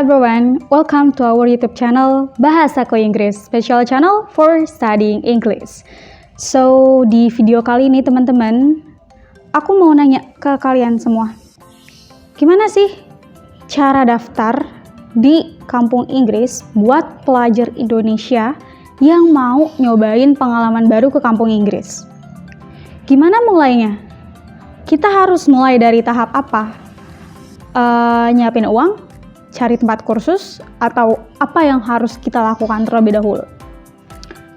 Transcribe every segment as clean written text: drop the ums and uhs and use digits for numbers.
everyone, welcome to our YouTube channel Bahasaku Inggris, special channel for studying English. So, di video kali ini teman-teman, aku mau nanya ke kalian semua. Gimana sih cara daftar di kampung Inggris buat pelajar Indonesia yang mau nyobain pengalaman baru ke kampung Inggris? Gimana mulainya? Kita harus mulai dari tahap apa? Nyiapin uang, cari tempat kursus, atau apa yang harus kita lakukan terlebih dahulu.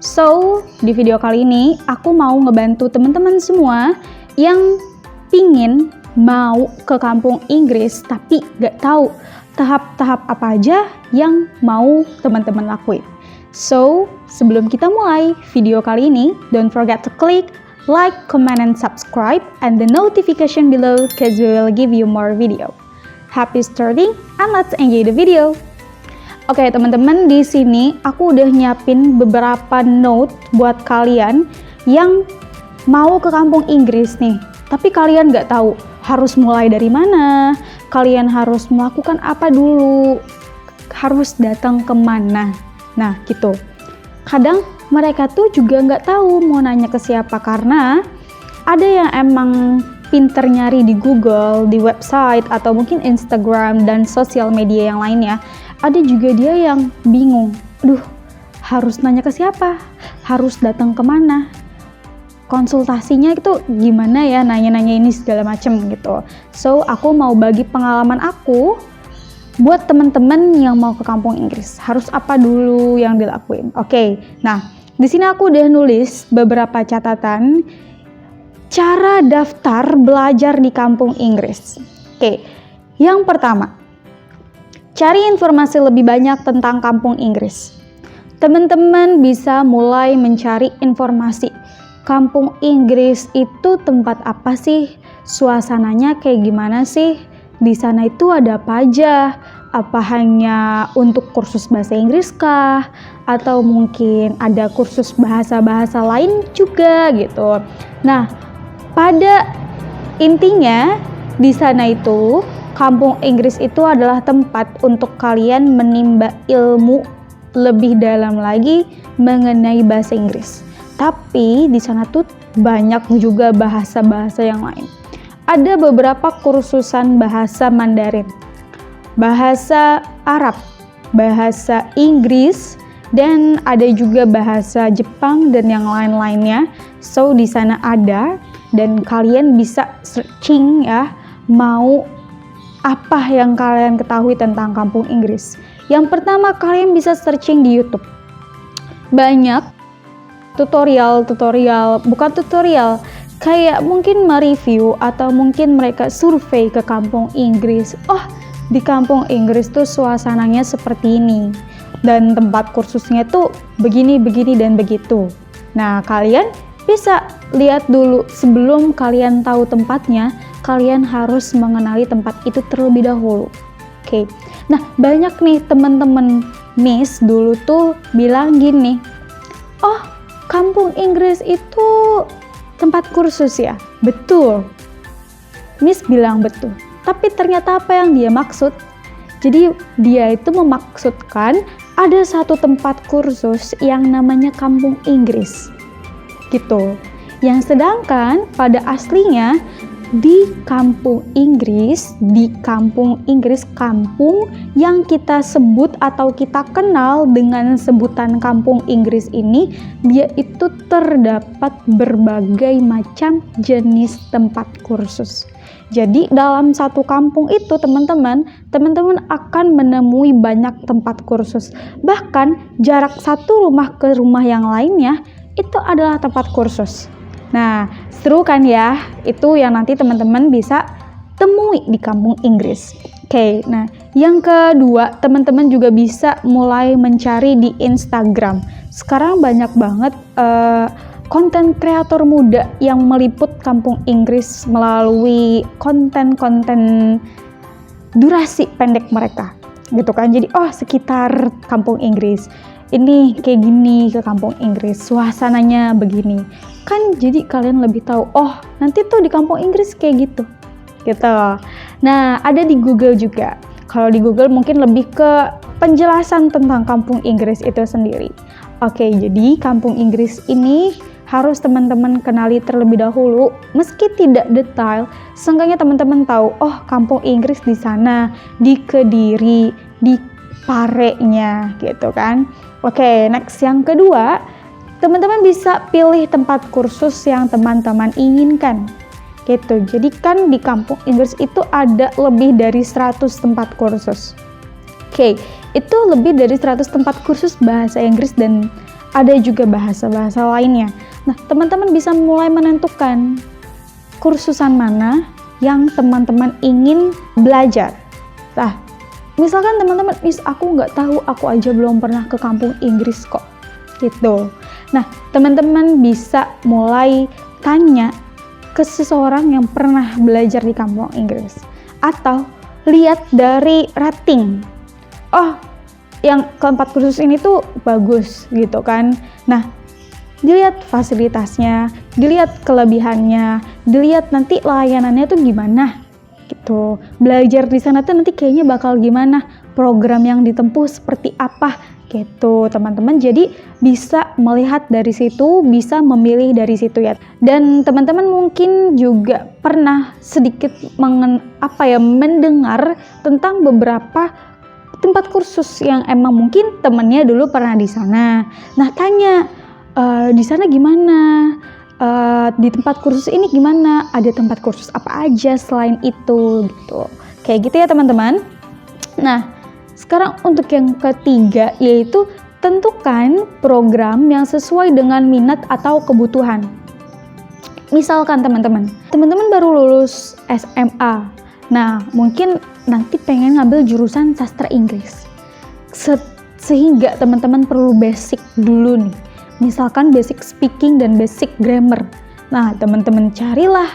So, di video kali ini aku mau ngebantu teman-teman semua yang pingin mau ke kampung Inggris tapi gak tahu tahap-tahap apa aja yang mau teman-teman lakuin. So, sebelum kita mulai video kali ini, don't forget to click like, comment, and subscribe, and the notification below because we will give you more video. Happy starting and let's enjoy the video. Oke, teman-teman, di sini aku udah nyiapin beberapa note buat kalian yang mau ke kampung Inggris nih. Tapi kalian nggak tahu harus mulai dari mana, kalian harus melakukan apa dulu, harus datang kemana. Nah, gitu. Kadang mereka tuh juga nggak tahu mau nanya ke siapa karena ada yang emang pinter nyari di Google, di website, atau mungkin Instagram dan sosial media yang lainnya. Ada juga dia yang bingung, aduh harus nanya ke siapa, harus datang kemana, konsultasinya itu gimana ya, nanya-nanya ini segala macem gitu. So, aku mau bagi pengalaman aku buat teman-teman yang mau ke kampung Inggris. Harus apa dulu yang dilakuin? Oke, nah di sini aku udah nulis beberapa catatan cara daftar belajar di kampung Inggris. Oke, yang pertama, cari informasi lebih banyak tentang kampung Inggris. Teman-teman bisa mulai mencari informasi. Kampung Inggris itu tempat apa sih? Suasananya kayak gimana sih? Di sana itu ada apa aja? Apa hanya untuk kursus bahasa Inggris kah? Atau mungkin ada kursus bahasa-bahasa lain juga gitu. Nah, pada intinya di sana itu kampung Inggris itu adalah tempat untuk kalian menimba ilmu lebih dalam lagi mengenai bahasa Inggris. Tapi di sana tuh banyak juga bahasa-bahasa yang lain. Ada beberapa kursusan bahasa Mandarin, bahasa Arab, bahasa Inggris, dan ada juga bahasa Jepang dan yang lain-lainnya. So di sana ada, dan kalian bisa searching ya, mau apa yang kalian ketahui tentang kampung Inggris. Yang pertama, kalian bisa searching di YouTube. Banyak tutorial, bukan tutorial, kayak mungkin mereview atau mungkin mereka survei ke kampung Inggris. Oh, di kampung Inggris tuh suasananya seperti ini, dan tempat kursusnya tuh begini, dan begitu. Nah, kalian bisa lihat dulu sebelum kalian tahu tempatnya, kalian harus mengenali tempat itu terlebih dahulu. Oke. Nah, banyak nih teman-teman Miss dulu tuh bilang gini, oh, kampung Inggris itu tempat kursus ya? Betul. Miss bilang betul. Tapi ternyata apa yang dia maksud? Jadi dia itu memaksudkan ada satu tempat kursus yang namanya kampung Inggris. Gitu. Yang sedangkan pada aslinya di kampung Inggris, kampung yang kita sebut atau kita kenal dengan sebutan kampung Inggris ini, dia itu terdapat berbagai macam jenis tempat kursus. Jadi dalam satu kampung itu teman-teman akan menemui banyak tempat kursus. Bahkan jarak satu rumah ke rumah yang lainnya itu adalah tempat kursus. Nah, seru kan ya? Itu yang nanti teman-teman bisa temui di kampung Inggris. Oke, nah yang kedua, teman-teman juga bisa mulai mencari di Instagram. Sekarang banyak banget konten kreator muda yang meliput kampung Inggris melalui konten-konten durasi pendek mereka. Gitu kan? Jadi, oh sekitar kampung Inggris. Ini kayak gini ke kampung Inggris, suasananya begini. Kan jadi kalian lebih tahu, oh nanti tuh di kampung Inggris kayak gitu. Nah, ada di Google juga. Kalau di Google mungkin lebih ke penjelasan tentang kampung Inggris itu sendiri. Oke, jadi kampung Inggris ini harus teman-teman kenali terlebih dahulu. Meski tidak detail, seenggaknya teman-teman tahu, oh kampung Inggris di sana, di Kediri, di Parenya gitu kan. Oke, next yang kedua, teman-teman bisa pilih tempat kursus yang teman-teman inginkan. Gitu. Jadi kan di kampung Inggris itu ada lebih dari 100 tempat kursus. Oke, itu lebih dari 100 tempat kursus bahasa Inggris dan ada juga bahasa-bahasa lainnya. Nah, teman-teman bisa mulai menentukan kursusan mana yang teman-teman ingin belajar. Nah, misalkan teman-teman, aku nggak tahu, aku aja belum pernah ke kampung Inggris kok. Gitu. Nah, teman-teman bisa mulai tanya ke seseorang yang pernah belajar di kampung Inggris, atau lihat dari rating. Oh, yang keempat kursus ini tuh bagus gitu kan. Nah, dilihat fasilitasnya, dilihat kelebihannya, dilihat nanti layanannya tuh gimana gitu. Belajar di sana tuh nanti kayaknya bakal gimana, program yang ditempuh seperti apa gitu teman-teman. Jadi bisa melihat dari situ, bisa memilih dari situ ya. Dan teman-teman mungkin juga pernah sedikit mendengar tentang beberapa tempat kursus yang emang mungkin temennya dulu pernah di sana. Nah, tanya di sana gimana, di tempat kursus ini gimana, ada tempat kursus apa aja selain itu gitu. Kayak gitu ya teman-teman. Nah, sekarang untuk yang ketiga, yaitu tentukan program yang sesuai dengan minat atau kebutuhan. Misalkan teman-teman baru lulus SMA. Nah, mungkin nanti pengen ngambil jurusan sastra Inggris. Sehingga teman-teman perlu basic dulu nih. Misalkan basic speaking dan basic grammar. Nah, teman-teman carilah,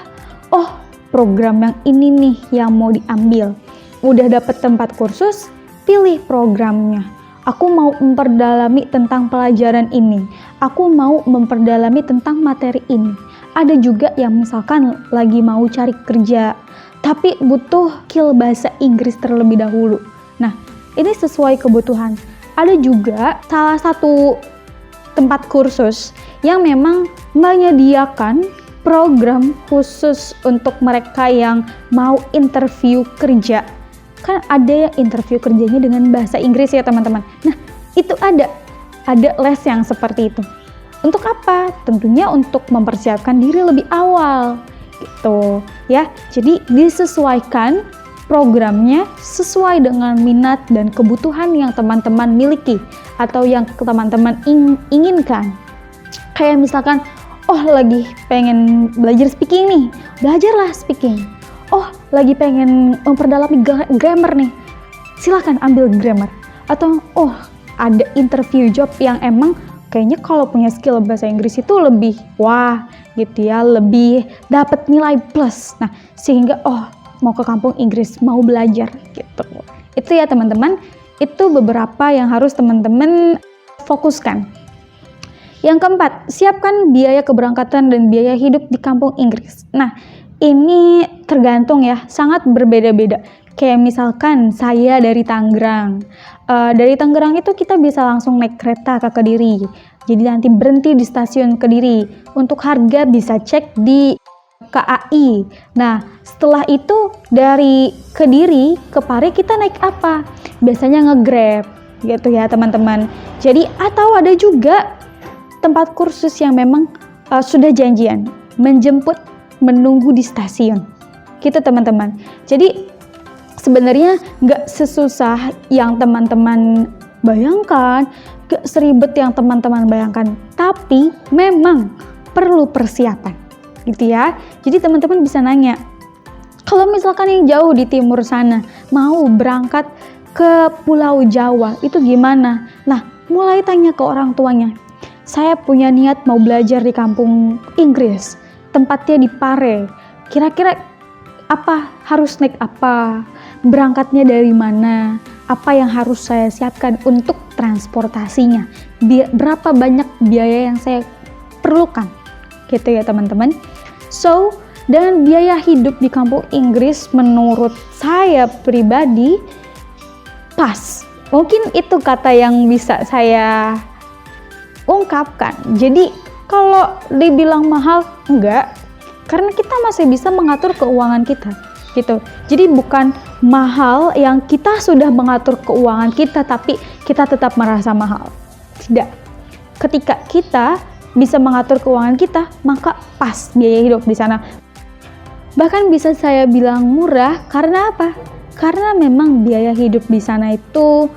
oh program yang ini nih yang mau diambil. Udah dapet tempat kursus, pilih programnya. Aku mau memperdalami tentang pelajaran ini. Aku mau memperdalami tentang materi ini. Ada juga yang misalkan lagi mau cari kerja, tapi butuh skill bahasa Inggris terlebih dahulu. Nah, ini sesuai kebutuhan. Ada juga salah satu tempat kursus yang memang menyediakan program khusus untuk mereka yang mau interview kerja. Kan ada yang interview kerjanya dengan bahasa Inggris ya teman-teman. Nah, itu ada les yang seperti itu. Untuk apa? Tentunya untuk mempersiapkan diri lebih awal gitu ya. Jadi disesuaikan programnya sesuai dengan minat dan kebutuhan yang teman-teman miliki atau yang teman-teman inginkan. Kayak misalkan, oh lagi pengen belajar speaking nih, belajarlah speaking. Oh, lagi pengen memperdalami grammar nih, silakan ambil grammar. Atau, oh ada interview job yang emang kayaknya kalau punya skill bahasa Inggris itu lebih wah gitu ya, lebih dapat nilai plus. Nah, sehingga mau ke kampung Inggris, mau belajar gitu. Itu ya teman-teman, itu beberapa yang harus teman-teman fokuskan. Yang keempat, siapkan biaya keberangkatan dan biaya hidup di kampung Inggris. Nah, ini tergantung ya, sangat berbeda-beda. Kayak misalkan saya dari Tangerang. Dari Tangerang itu kita bisa langsung naik kereta ke Kediri. Jadi nanti berhenti di stasiun Kediri. Untuk harga bisa cek di KAI. Nah, setelah itu dari Kediri ke Pare kita naik apa? Biasanya nge-Grab gitu ya teman-teman. Jadi atau ada juga tempat kursus yang memang sudah janjian menjemput, menunggu di stasiun gitu teman-teman. Jadi sebenarnya nggak sesusah yang teman-teman bayangkan, nggak seribet yang teman-teman bayangkan, tapi memang perlu persiapan gitu ya. Jadi teman-teman bisa nanya, kalau misalkan yang jauh di timur sana mau berangkat ke Pulau Jawa itu gimana? Nah, mulai tanya ke orang tuanya, saya punya niat mau belajar di kampung Inggris, tempatnya di Pare, kira-kira apa, harus naik apa, berangkatnya dari mana, apa yang harus saya siapkan untuk transportasinya, berapa banyak biaya yang saya perlukan gitu ya teman-teman. So, dan biaya hidup di kampung Inggris menurut saya pribadi pas. Mungkin itu kata yang bisa saya ungkapkan. Jadi kalau dibilang mahal, enggak, karena kita masih bisa mengatur keuangan kita gitu. Jadi bukan mahal yang kita sudah mengatur keuangan kita tapi kita tetap merasa mahal. Tidak. Ketika kita bisa mengatur keuangan kita, maka pas biaya hidup di sana. Bahkan bisa saya bilang murah karena apa? Karena memang biaya hidup di sana itu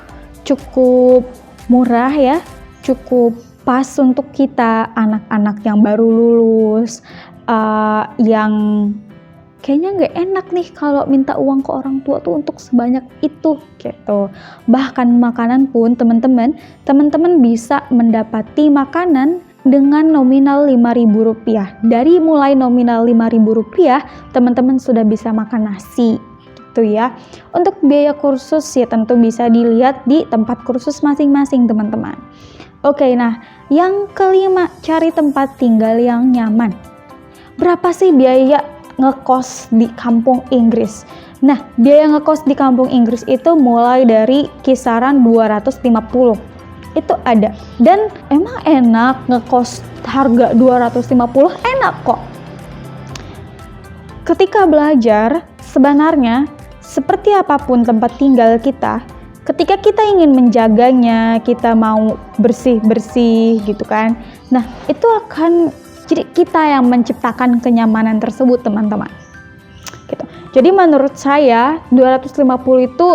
cukup murah ya, cukup pas untuk kita anak-anak yang baru lulus, yang kayaknya nggak enak nih kalau minta uang ke orang tua tuh untuk sebanyak itu gitu. Bahkan makanan pun teman-teman bisa mendapati makanan dengan nominal Rp5.000. Dari mulai nominal Rp5.000, teman-teman sudah bisa makan nasi gitu ya. Untuk biaya kursus ya tentu bisa dilihat di tempat kursus masing-masing teman-teman. Oke, nah yang kelima, cari tempat tinggal yang nyaman. Berapa sih biaya ngekos di kampung Inggris? Nah, biaya ngekos di kampung Inggris itu mulai dari kisaran 250. Itu ada. Dan emang enak ngekos harga 250, enak kok. Ketika belajar, sebenarnya seperti apapun tempat tinggal kita, ketika kita ingin menjaganya, kita mau bersih-bersih gitu kan. Nah, itu akan jadi kita yang menciptakan kenyamanan tersebut, teman-teman. Gitu. Jadi menurut saya 250 itu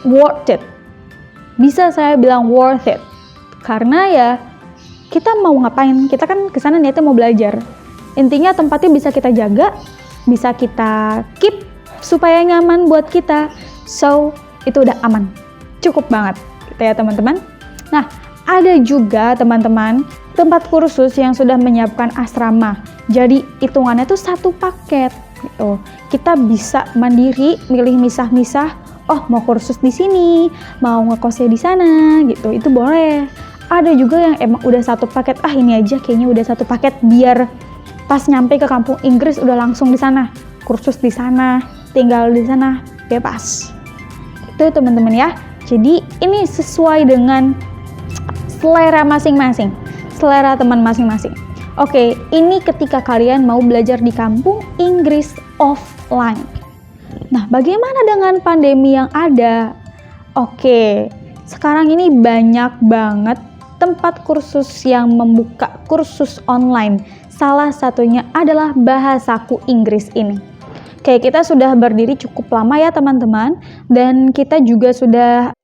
worth it. Bisa saya bilang worth it. Karena ya kita mau ngapain? Kita kan kesana niatnya mau belajar. Intinya tempatnya bisa kita jaga, bisa kita keep supaya nyaman buat kita. So, itu udah aman. Cukup banget gitu ya teman-teman. Nah, ada juga teman-teman tempat kursus yang sudah menyiapkan asrama. Jadi hitungannya tuh satu paket gitu. Kita bisa mandiri, milih misah-misah. Oh, mau kursus di sini, mau ngekosnya di sana gitu. Itu boleh. Ada juga yang emang udah satu paket. Ah, ini aja kayaknya udah satu paket biar pas nyampe ke kampung Inggris udah langsung di sana. Kursus di sana, tinggal di sana, bebas. Itu teman-teman ya. Jadi ini sesuai dengan selera masing-masing, selera teman masing-masing. Oke, ini ketika kalian mau belajar di kampung Inggris offline. Nah, bagaimana dengan pandemi yang ada? Oke, sekarang ini banyak banget tempat kursus yang membuka kursus online. Salah satunya adalah Bahasaku Inggris ini. Oke, kita sudah berdiri cukup lama ya teman-teman, dan kita juga sudah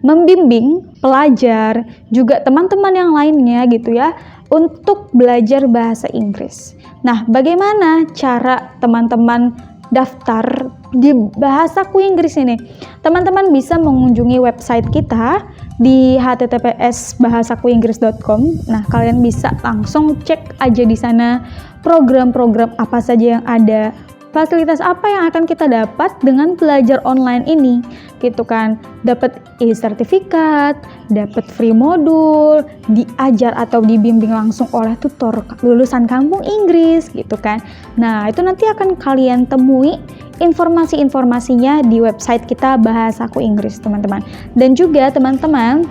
membimbing pelajar, juga teman-teman yang lainnya gitu ya, untuk belajar bahasa Inggris. Nah, bagaimana cara teman-teman daftar di Bahasaku Inggris ini? Teman-teman bisa mengunjungi website kita di https://bahasakuinggris.com. Nah, kalian bisa langsung cek aja di sana program-program apa saja yang ada, fasilitas apa yang akan kita dapat dengan belajar online ini, gitu kan. Dapat e-sertifikat, dapat free modul, diajar atau dibimbing langsung oleh tutor lulusan kampung Inggris, gitu kan. Nah, itu nanti akan kalian temui informasi-informasinya di website kita Bahasaku Inggris, teman-teman. Dan juga teman-teman,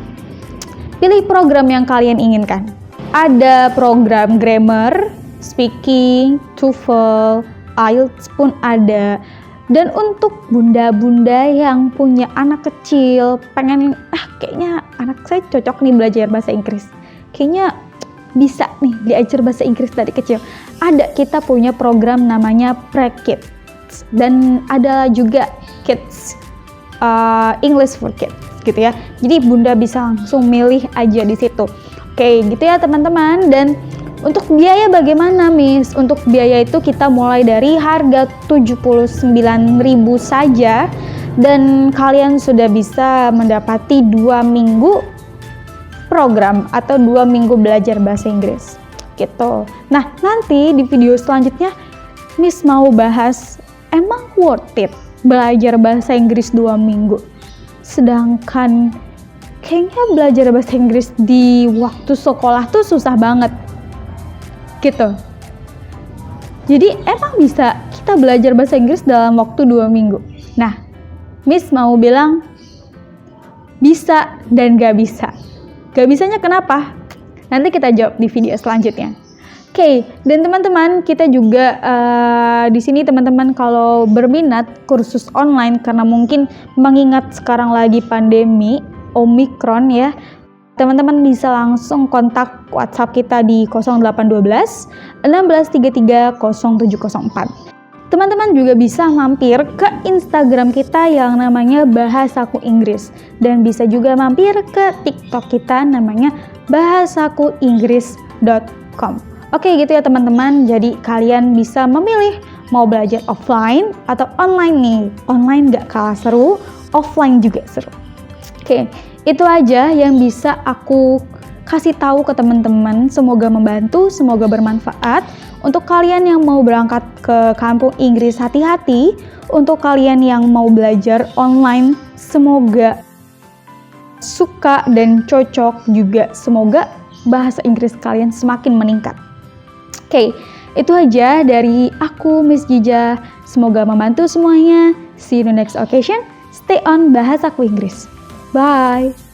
pilih program yang kalian inginkan. Ada program grammar, speaking, TOEFL, IELTS pun ada. Dan untuk bunda-bunda yang punya anak kecil, pengen kayaknya anak saya cocok nih belajar bahasa Inggris, kayaknya bisa nih diajar bahasa Inggris dari kecil, ada, kita punya program namanya Pre-Kids, dan ada juga Kids English for Kids gitu ya. Jadi bunda bisa langsung milih aja di situ. Oke, gitu ya teman-teman. Dan untuk biaya bagaimana, Miss? Untuk biaya itu kita mulai dari harga 79.000 saja, dan kalian sudah bisa mendapati 2 minggu program atau 2 minggu belajar bahasa Inggris gitu. Nah, nanti di video selanjutnya Miss mau bahas emang worth it belajar bahasa Inggris 2 minggu. Sedangkan kayaknya belajar bahasa Inggris di waktu sekolah tuh susah banget gitu. Jadi emang bisa kita belajar bahasa Inggris dalam waktu 2 minggu. Nah, Miss mau bilang bisa dan gak bisa. Gak bisanya kenapa? Nanti kita jawab di video selanjutnya. Oke, dan teman-teman, kita juga di sini teman-teman kalau berminat kursus online karena mungkin mengingat sekarang lagi pandemi Omicron ya, teman-teman bisa langsung kontak WhatsApp kita di 0812 1633 0704. Teman-teman juga bisa mampir ke Instagram kita yang namanya Bahasaku Inggris, dan bisa juga mampir ke TikTok kita namanya bahasakuinggris.com. Oke gitu ya teman-teman, jadi kalian bisa memilih mau belajar offline atau online nih. Online gak kalah seru, offline juga seru. Oke, itu aja yang bisa aku kasih tahu ke teman-teman. Semoga membantu, semoga bermanfaat. Untuk kalian yang mau berangkat ke kampung Inggris, hati-hati. Untuk kalian yang mau belajar online, semoga suka dan cocok juga. Semoga bahasa Inggris kalian semakin meningkat. Oke, itu aja dari aku, Miss Jija. Semoga membantu semuanya. See you in the next occasion. Stay on Bahasaku Inggris. Bye!